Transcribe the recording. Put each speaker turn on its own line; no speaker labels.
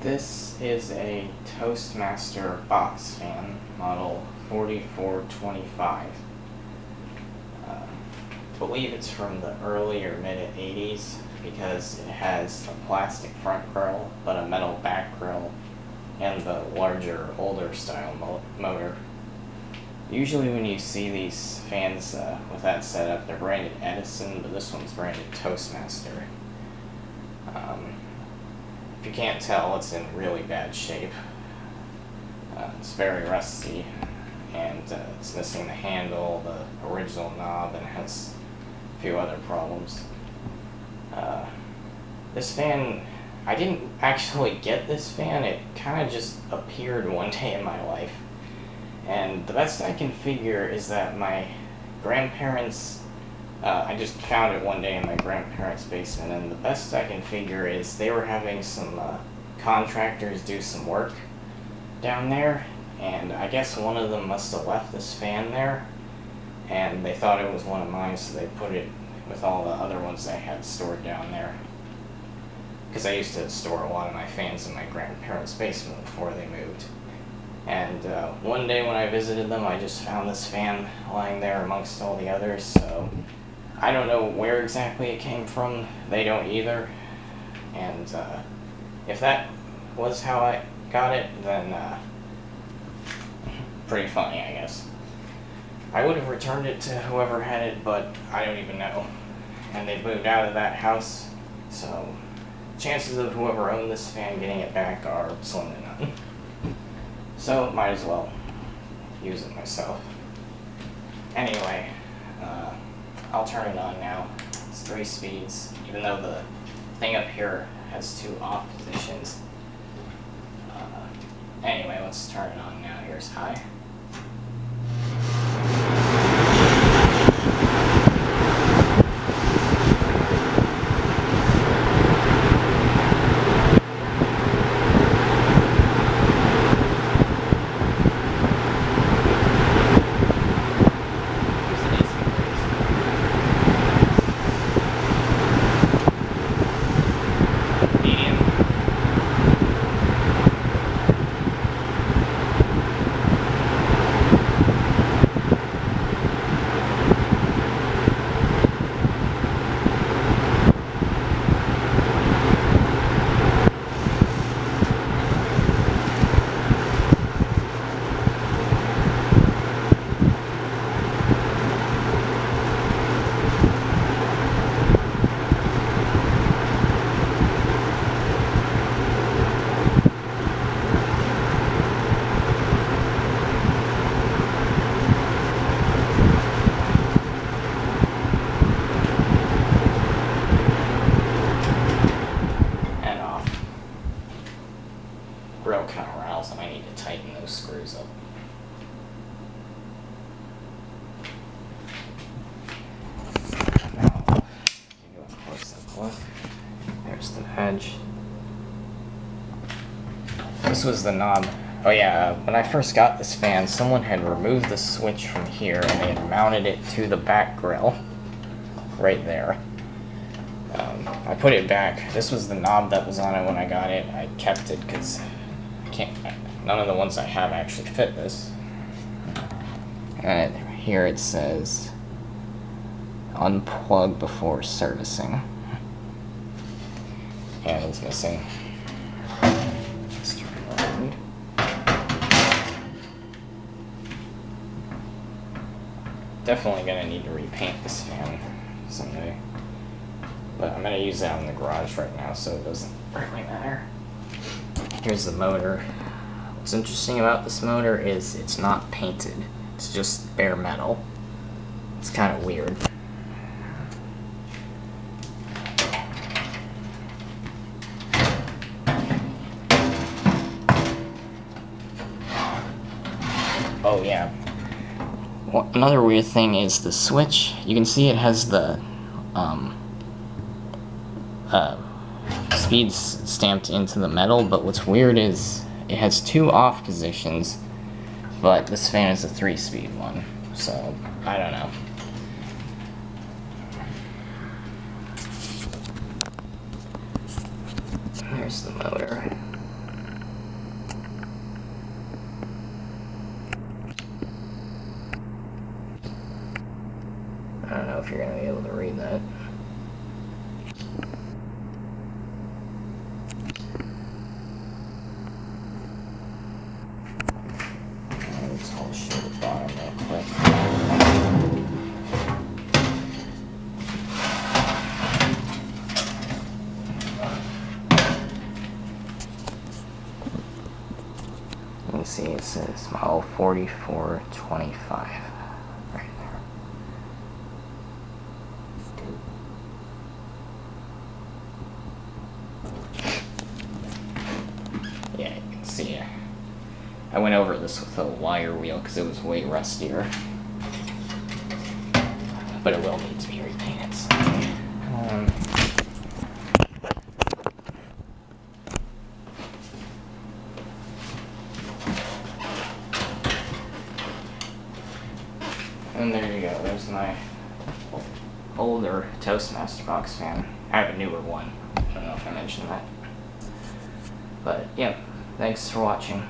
This is a Toastmaster box fan, model 4425. I believe it's from the early or mid 80s because it has a plastic front grill but a metal back grill and the larger, older style motor. Usually when you see these fans with that setup, they're branded Edison, but this one's branded Toastmaster. If you can't tell, it's in really bad shape. It's very rusty, and it's missing the handle, the original knob, and has a few other problems. This fan, I didn't actually get this fan, it kind of just appeared one day in my life. And the best I can figure is that my grandparents, I just found it one day in my grandparents' basement, and the best I can figure is they were having some contractors do some work down there, and I guess one of them must have left this fan there, and they thought it was one of mine, so they put it with all the other ones they had stored down there. Because I used to store a lot of my fans in my grandparents' basement before they moved. And one day when I visited them, I just found this fan lying there amongst all the others, so I don't know where exactly it came from. They don't either. And if that was how I got it, then pretty funny, I guess. I would have returned it to whoever had it, but I don't even know. And they moved out of that house, so chances of whoever owned this fan getting it back are slim to none. So, might as well use it myself. Anyway, I'll turn it on now. It's 3 speeds, even though the thing up here has 2 off positions. Anyway, let's turn it on now. Here's high. Grill kind of rattles, and I need to tighten those screws up. Now, give you a close-up look. There's the edge. This was the knob. Oh yeah, when I first got this fan, someone had removed the switch from here, and they had mounted it to the back grill, right there. I put it back. This was the knob that was on it when I got it. I kept it because none of the ones I have actually fit this. And here it says unplug before servicing. And it's missing. Let's turn it around. Definitely gonna need to repaint this fan someday. But I'm gonna use that in the garage right now, so it doesn't really matter. Here's the motor. What's interesting about this motor is it's not painted. It's just bare metal. It's kind of weird. Oh yeah. Well, another weird thing is the switch. You can see it has the speeds stamped into the metal, but what's weird is it has 2 off positions, but this fan is a 3-speed one, so I don't know. There's the motor. that. Let's all show the bottom real quick. You can see it says model 4425 right there. Yeah, you can see it. I went over this with a wire wheel because it was way rustier. But it will need to be repainted someday. And there you go, there's my older Toastmaster box fan. I have a newer one. I don't know if I mentioned that. But yeah, thanks for watching.